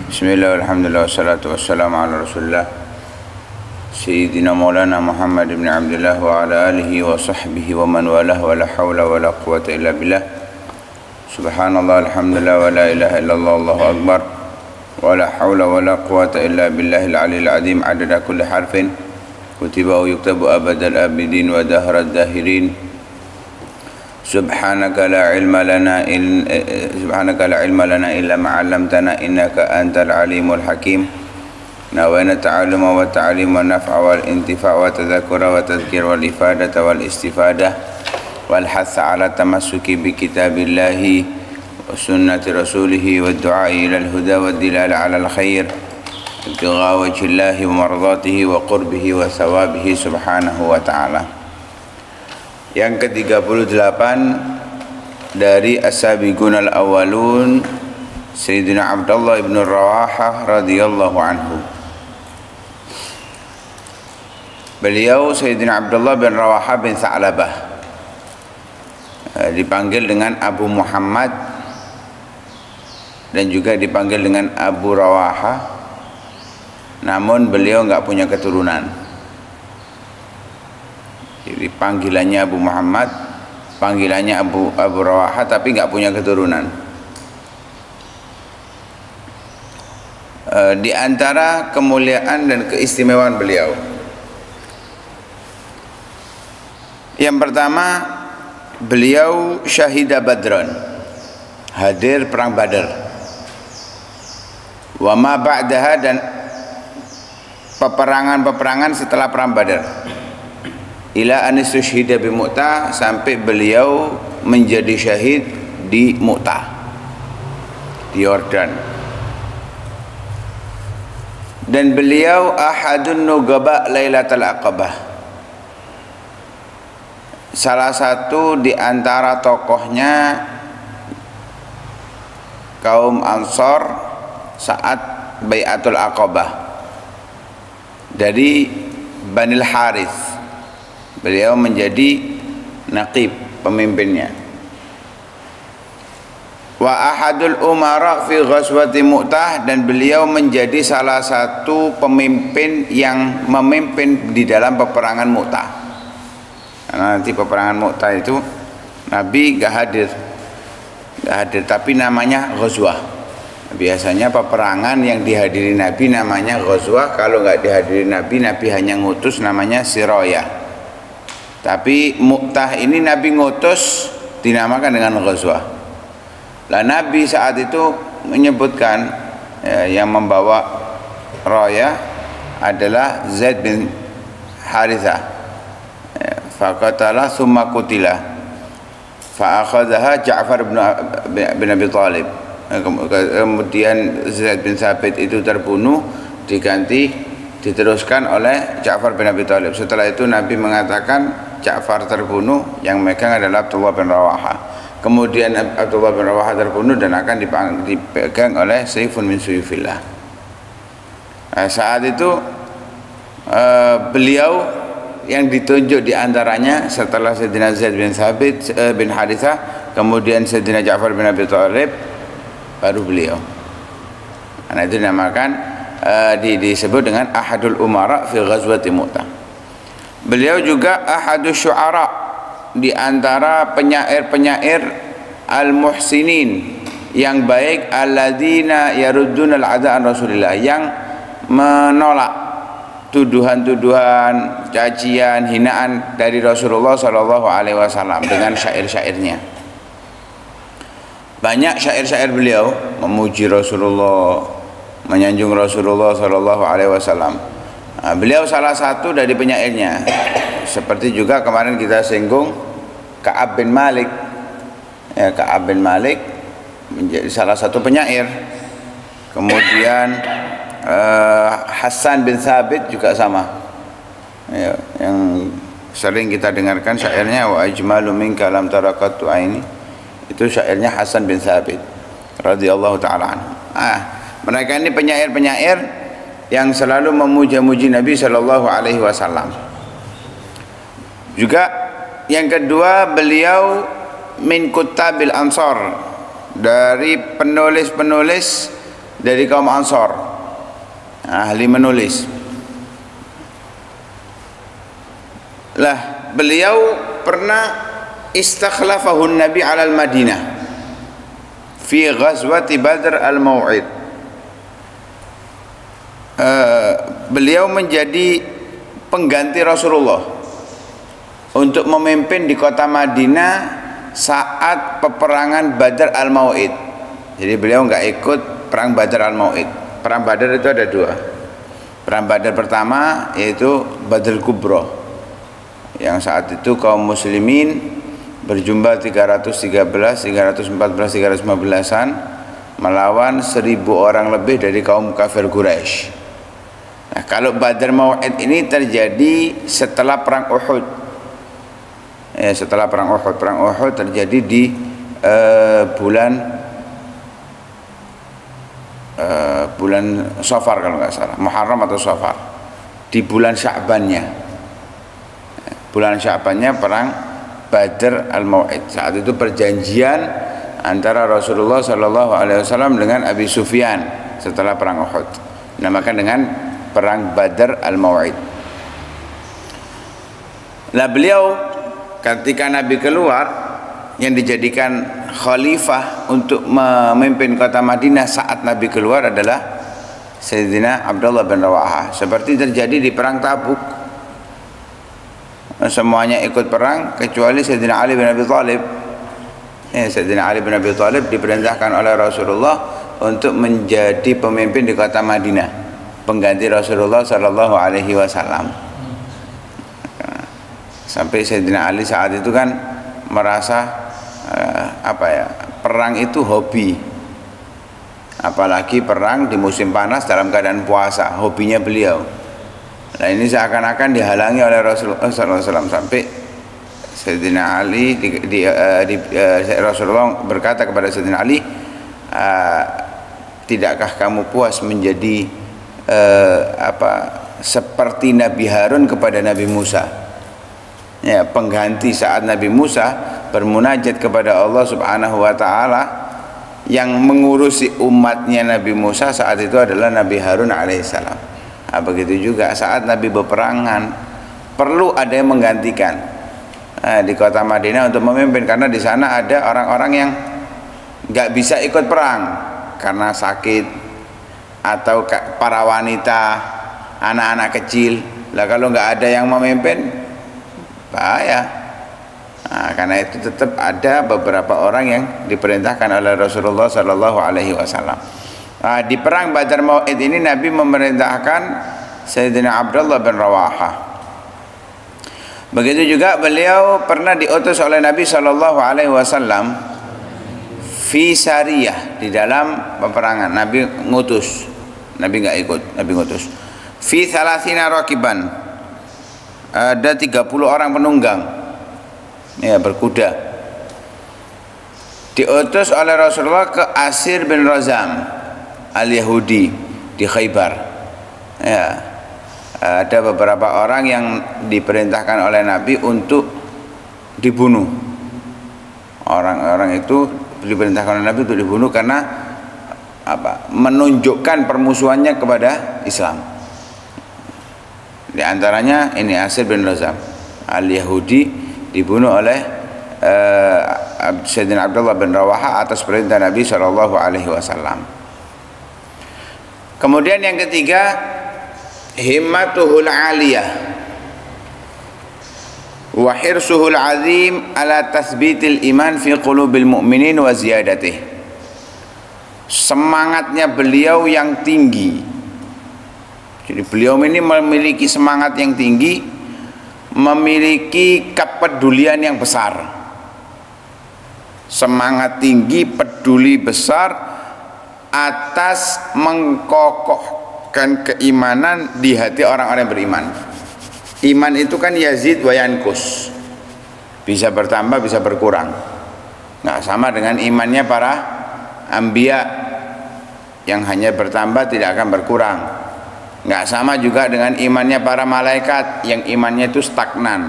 Bismillah, alhamdulillah, wassalatu wassalamu ala rasulillah Sayyidina Maulana Muhammad ibn Abdullah wa ala alihi wa sahbihi wa man walah wa la hawla wa la quwata illa billah. Subhanallah, alhamdulillah, wa la ilaha illallah, Allahu akbar, wa la hawla wa la quwata illa billahil aliyil azim. Adada kulli harfin kutiba wa yuktabu abadal abidin wa dahrad dahirin. Subhanaka la ilma lana illa ma 'allamtana innaka antal alimul hakim. Nawayna ta'alluma wa ta'lim wa naf'a wal intifa' wa tadhakkura wa tadhkir wal ifadata wal istifadah wal hatha 'ala tamassuki bi kitabillahi wa sunnati rasulih wa du'a ila al huda wa dilala 'ala al khair ibtigha wajhillahi wa mardatihi wa qurbihi wa thawabihi subhanahu wa ta'ala. Yang ke-38 dari As-Sabiqun al-Awwalun, Sayyidina Abdullah ibn Rawahah radhiyallahu anhu. Beliau Sayyidina Abdullah bin Rawahah bin Tha'labah, dipanggil dengan Abu Muhammad dan juga dipanggil dengan Abu Rawahah, namun beliau enggak punya keturunan. Jadi panggilannya Abu Muhammad, panggilannya Abu Rawahah, tapi enggak punya keturunan. Di antara kemuliaan dan keistimewaan beliau, yang pertama, beliau syahida Badran, hadir perang Badar. Wa ma ba'daha, dan peperangan-peperangan setelah perang Badar. Ila anistusyhida bi Mu'tah, sampai beliau menjadi syahid di Mu'tah, di Yordan. Dan beliau ahadun nugaba Lailatul Aqabah, salah satu di antara tokohnya kaum Ansor saat Bai'atul Aqabah dari Banil Harith. Beliau menjadi naqib, pemimpinnya. Wa ahadul umara fi ghazwati Mu'tah, dan beliau menjadi salah satu pemimpin yang memimpin di dalam peperangan Mu'tah. Karena nanti peperangan Mu'tah itu Nabi gak hadir, tapi namanya ghazwah. Biasanya peperangan yang dihadiri Nabi namanya ghazwah. Kalau gak dihadiri Nabi, Nabi hanya ngutus, namanya sirayah. Tapi Mu'tah ini Nabi ngutus, dinamakan dengan ghazwah. Lah Nabi saat itu menyebutkan yang membawa raya adalah Zaid bin Harithah. Faqatala thumma qutila. Fa akhadhaha Ja'far bin Abi Thalib. Kemudian Zaid bin Thabit itu terbunuh, diteruskan oleh Ja'far bin Abi Thalib. Setelah itu Nabi mengatakan Ja'far terbunuh, yang megang adalah Abdullah bin Rawahah. Kemudian Abdullah bin Rawahah terbunuh dan akan dipegang oleh Saifun min Suyufillah. Saat itu beliau yang ditunjuk diantaranya setelah Sayyidina Zaid bin Thabit bin Harithah, kemudian Sayyidina Ja'far bin Abi Thalib, baru beliau. Karena itu dinamakan disebut dengan ahadul umara fi ghazwati Mu'tah. Beliau juga ahadus syu'ara, di antara penyair-penyair al-muhsinin, yang baik, alladzina yarudduna al-'adha an Rasulillah, yang menolak tuduhan-tuduhan, cacian, hinaan dari Rasulullah sallallahu alaihi wasallam dengan syair-syairnya. Banyak syair-syair beliau memuji Rasulullah, menyanjung Rasulullah sallallahu alaihi wasallam. Beliau salah satu dari penyairnya. Seperti juga kemarin kita singgung Ka'ab bin Malik. Ka'ab bin Malik menjadi salah satu penyair. Kemudian Hasan bin Thabit juga sama. Yang sering kita dengarkan syairnya, wa ajmalu minka lam tarakatu aini. Itu syairnya Hasan bin Thabit radhiyallahu taala anhu. Mereka ini penyair-penyair yang selalu memuja-muji Nabi sallallahu alaihi wasallam. Juga yang kedua, beliau min kutabil ansor, dari penulis-penulis dari kaum Ansor, ahli menulis. Lah, beliau pernah istakhlafahun Nabi alal Madinah fi ghazwati Badr al-Mau'id. Beliau menjadi pengganti Rasulullah untuk memimpin di kota Madinah saat peperangan Badr al-Mau'id. Jadi beliau nggak ikut perang Badr al-Mau'id. Perang Badr itu ada dua. Perang Badr pertama yaitu Badr Kubro, yang saat itu kaum muslimin berjumlah 313, 314, 315-an melawan 1000 orang lebih dari kaum kafir Quraisy. Nah, kalau Badr Mau'id ini terjadi setelah perang Uhud. Ya, setelah perang Uhud. Perang Uhud terjadi di bulan Safar kalau nggak salah, Muharram atau Safar, di bulan Sya'bannya. Bulan Sya'bannya perang Badr al-Mau'id. Saat itu perjanjian antara Rasulullah SAW dengan Abi Sufyan setelah perang Uhud, dinamakan dengan perang Badr al-Mau'id. Nah, beliau ketika Nabi keluar, yang dijadikan khalifah untuk memimpin kota Madinah saat Nabi keluar adalah Sayyidina Abdullah bin Rawaha. Seperti terjadi di perang Tabuk, semuanya ikut perang kecuali Sayyidina Ali bin Abi Thalib. Sayyidina Ali bin Abi Thalib diperintahkan oleh Rasulullah untuk menjadi pemimpin di kota Madinah, pengganti Rasulullah sallallahu alaihi wasallam. Sampai Sayyidina Ali saat itu kan merasa perang itu hobi, apalagi perang di musim panas dalam keadaan puasa, hobinya beliau. Nah, ini seakan-akan dihalangi oleh Rasulullah SAW, sampai Sayyidina Ali Rasulullah berkata kepada Sayyidina Ali, tidakkah kamu puas menjadi seperti Nabi Harun kepada Nabi Musa, ya, pengganti saat Nabi Musa bermunajat kepada Allah Subhanahu wa taala. Yang mengurusi umatnya Nabi Musa saat itu adalah Nabi Harun alaihissalam. Nah, begitu juga saat Nabi berperangan, perlu ada yang menggantikan di kota Madinah untuk memimpin, karena di sana ada orang-orang yang nggak bisa ikut perang karena sakit, atau para wanita, anak-anak kecil. Lah, kalau nggak ada yang memimpin, bahaya. Nah, karena itu tetap ada beberapa orang yang diperintahkan oleh Rasulullah Sallallahu Alaihi Wasallam. Di perang Badr Mau'id ini Nabi memerintahkan Sayyidina Abdullah bin Rawaha. Begitu juga beliau pernah diutus oleh Nabi Sallallahu Alaihi Wasallam fi sariyah, di dalam peperangan. Nabi ngutus, Nabi nggak ikut, Nabi ngutus. Fi thalathina rakiban, ada 30 orang penunggang, ya, berkuda. Diutus oleh Rasulullah ke Asir bin Razam al-Yahudi di Khaybar. Ya, ada beberapa orang yang diperintahkan oleh Nabi untuk dibunuh. Orang-orang itu diperintahkan oleh Nabi untuk dibunuh karena menunjukkan permusuhannya kepada Islam. Di antaranya ini Asir bin Razam al-Yahudi dibunuh oleh Sayyidina Abdullah bin Rawaha atas perintah Nabi SAW. Kemudian yang ketiga, himmatuhul aliyah wa hirsuhul azim ala tasbitil iman fi qulubil mu'minin wa ziyadatih. Semangatnya beliau yang tinggi. Jadi beliau ini memiliki semangat yang tinggi, memiliki kepedulian yang besar. Semangat tinggi, peduli besar atas mengkokohkan keimanan di hati orang-orang yang beriman. Iman itu kan yazid wa yankus, bisa bertambah bisa berkurang. Nah, sama dengan imannya para anbiya yang hanya bertambah tidak akan berkurang. Nggak sama juga dengan imannya para malaikat yang imannya itu stagnan,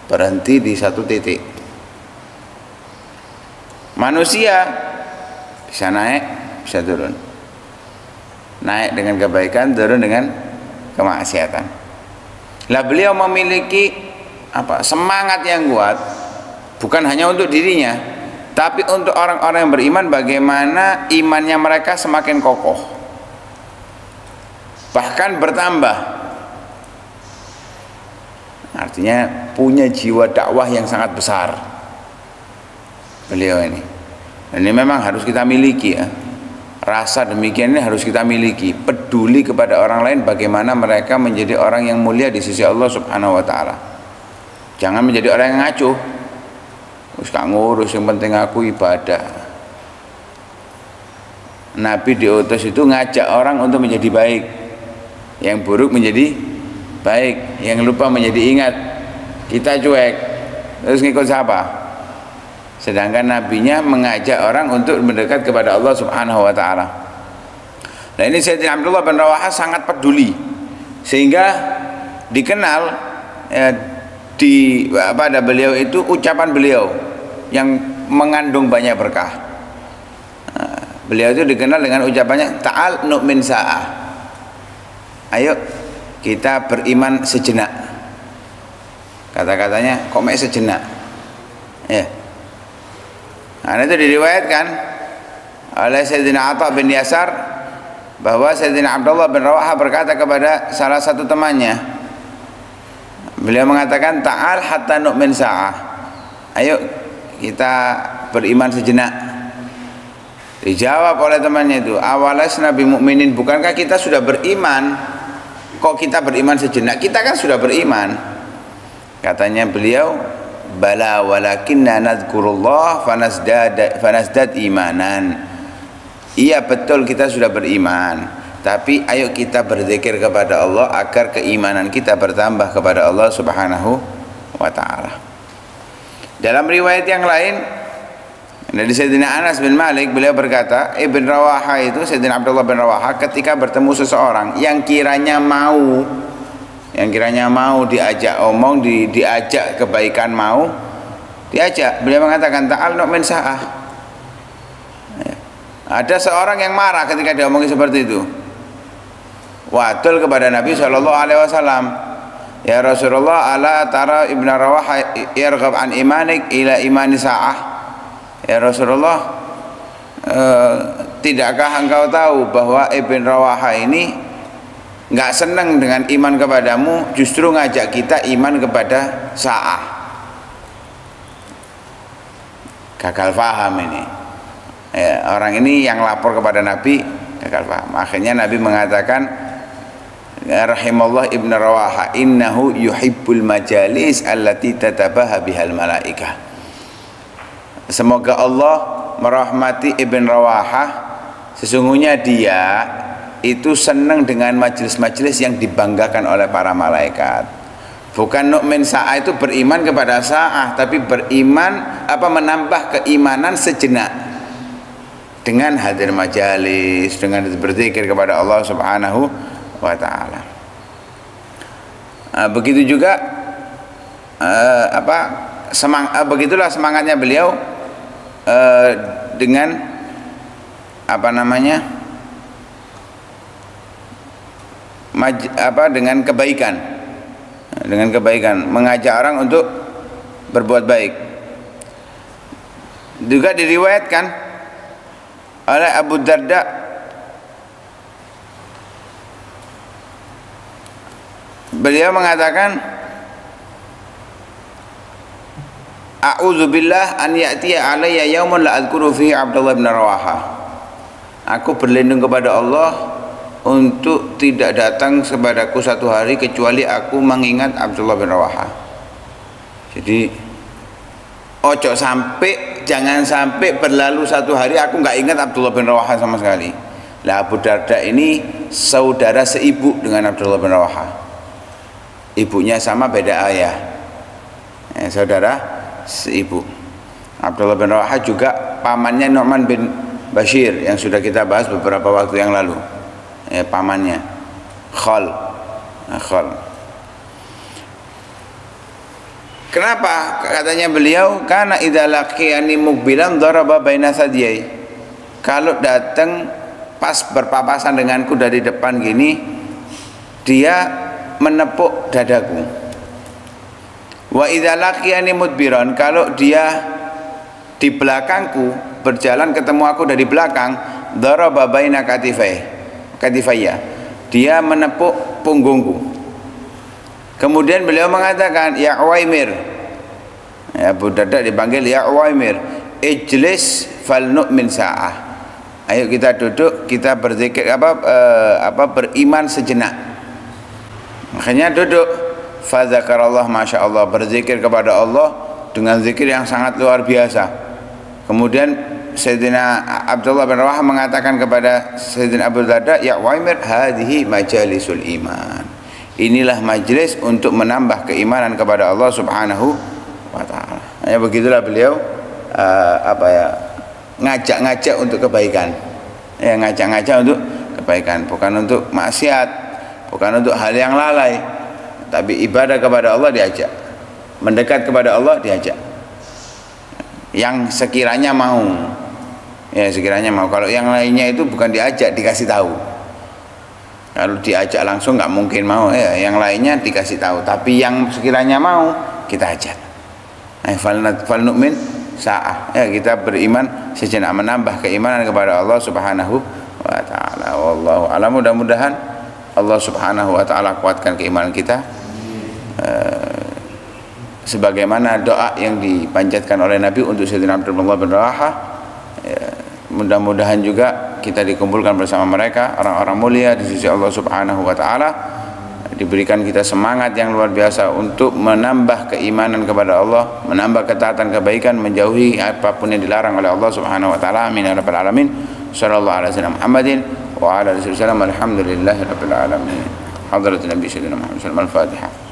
berhenti di satu titik. Manusia bisa naik bisa turun. naik dengan kebaikan, turun dengan kemaksiatan. Lah beliau memiliki semangat yang kuat, bukan hanya untuk dirinya, tapi untuk orang-orang yang beriman, bagaimana imannya mereka semakin kokoh, bahkan bertambah. Artinya punya jiwa dakwah yang sangat besar beliau ini. Dan ini memang harus kita miliki ya. Rasa demikian ini harus kita miliki, peduli kepada orang lain, bagaimana mereka menjadi orang yang mulia di sisi Allah Subhanahu wa taala. Jangan menjadi orang yang ngaco. Wis gak ngurus, yang penting aku ibadah. Nabi diutus itu ngajak orang untuk menjadi baik, yang buruk menjadi baik, yang lupa menjadi ingat. Kita cuek, terus ngikut siapa? Sedangkan nabinya mengajak orang untuk mendekat kepada Allah Subhanahu wa taala. Nah, ini Sayyidina Abdullah bin Rawaha sangat peduli, sehingga dikenal pada beliau itu ucapan beliau yang mengandung banyak berkah. Beliau itu dikenal dengan ucapannya ta'al nu'min sa'ah. Ayo kita beriman sejenak. Kata-katanya kok mek sejenak. Ya. Nah, itu diriwayatkan oleh Sayyidina Atha bin Yasar bahwa Sayyidina Abdullah bin Rawaha berkata kepada salah satu temannya, beliau mengatakan ta'al hatta nu'min sa'ah. Ayo kita beriman sejenak. Dijawab oleh temannya itu, awalasna bi mu'minin, bukankah kita sudah beriman? Kok kita beriman sejenak? Kita kan sudah beriman. Katanya beliau, bala walakinna nadhkurullah fanasdad imanan. Iya betul kita sudah beriman, tapi ayo kita berzikir kepada Allah agar keimanan kita bertambah kepada Allah Subhanahu wa taala. Dalam riwayat yang lain dari Sayyidina Anas bin Malik, beliau berkata, Ibn Rawaha itu, Sayyidina Abdullah bin Rawaha, ketika bertemu seseorang yang kiranya mau diajak omong, diajak kebaikan, mau diajak, beliau mengatakan ta'al nu'min sa'ah. Ada seorang yang marah ketika diomongi seperti itu, wadul kepada Nabi SAW, ya Rasulullah, ala tara Ibn Rawaha yarghab an imanik ila imani sa'ah. Ya Rasulullah, tidakkah engkau tahu bahwa Ibn Rawaha ini nggak senang dengan iman kepadamu, justru ngajak kita iman kepada sa'ah. Gagal paham ini ya, orang ini yang lapor kepada Nabi gagal paham. Akhirnya Nabi mengatakan, rahimallah Ibn Rawaha innahu yuhibbul majalis allati tatabaha bihal malaikah. Semoga Allah merahmati Ibn Rawaha, sesungguhnya dia itu senang dengan majelis-majelis yang dibanggakan oleh para malaikat. Bukan nu'min sa'ah itu beriman kepada sa'ah, tapi beriman menambah keimanan sejenak dengan hadir majalis, dengan berzikir kepada Allah Subhanahu wa taala. Begitu juga begitulah semangatnya beliau dengan dengan kebaikan, mengajak orang untuk berbuat baik. Juga diriwayatkan oleh Abu Darda beliau mengatakan, a'udzubillah an ya'tiya alayya yaumun la adhkuru fihi Abdullah bin Rawaha. Aku berlindung kepada Allah untuk tidak datang kepadaku satu hari kecuali aku mengingat Abdullah bin Rawaha. Jadi jangan sampai berlalu satu hari aku nggak ingat Abdullah bin Rawaha sama sekali. Lah Abu Darda ini saudara seibu dengan Abdullah bin Rawaha. Ibunya sama, beda ayah. Saudara seibu. Abdullah bin Rawaha juga pamannya Nu'man bin Bashir yang sudah kita bahas beberapa waktu yang lalu. Pamannya Khal. Kenapa katanya beliau? Karena idza laqiyani muqbilan daraba baina sadiyai. Kalau datang pas berpapasan denganku dari depan gini, dia menepuk dadaku. Wa idza laqiyani mudbiran, kalau dia di belakangku berjalan ketemu aku dari belakang, daraba baina katifayya, dia menepuk punggungku. Kemudian beliau mengatakan, ya Uwaimir, ya Abu Darda dipanggil ya Uwaimir, ijlis fal nu'min sa'ah. Ayo kita duduk, kita berzikir beriman sejenak. Makanya duduk, fa dzakarallah, masya Allah, berzikir kepada Allah dengan zikir yang sangat luar biasa. Kemudian Sayyidina Abdullah bin Rawahah mengatakan kepada Sayyidina Abu Darda, ya Uwaimir, hadhihi majalisul iman, inilah majlis untuk menambah keimanan kepada Allah Subhanahu wa ta'ala. Ya, begitulah beliau ngajak-ngajak untuk kebaikan. Ya, ngajak-ngajak untuk kebaikan, bukan untuk maksiat, bukan untuk hal yang lalai, tapi ibadah kepada Allah diajak, mendekat kepada Allah diajak. Yang sekiranya mau, ya sekiranya mau. Kalau yang lainnya itu bukan diajak, dikasih tahu. Kalau diajak langsung nggak mungkin mau, ya. Yang lainnya dikasih tahu, tapi yang sekiranya mau kita ajak. Fal nu'min sa'ah, ya, kita beriman sejenak, menambah keimanan kepada Allah Subhanahu wa ta'ala. Wallahu a'lam. Mudah-mudahan Allah Subhanahu wa ta'ala kuatkan keimanan kita, sebagaimana doa yang dipanjatkan oleh Nabi untuk Sayyidina Abdullah bin Rawahah. Mudah-mudahan juga kita dikumpulkan bersama mereka, orang-orang mulia di sisi Allah Subhanahu wa ta'ala, diberikan kita semangat yang luar biasa untuk menambah keimanan kepada Allah, menambah ketaatan kebaikan, menjauhi apapun yang dilarang oleh Allah Subhanahu wa ta'ala. Amin ya rabbal alamin. Sallallahu alaihi wasallam Muhammadin wa ala alihi wasallam. Alhamdulillahirabbil alamin. Hadratin Nabi Sayyidina Muhammad sallallahu alaihi wasallam. Al-Fatihah.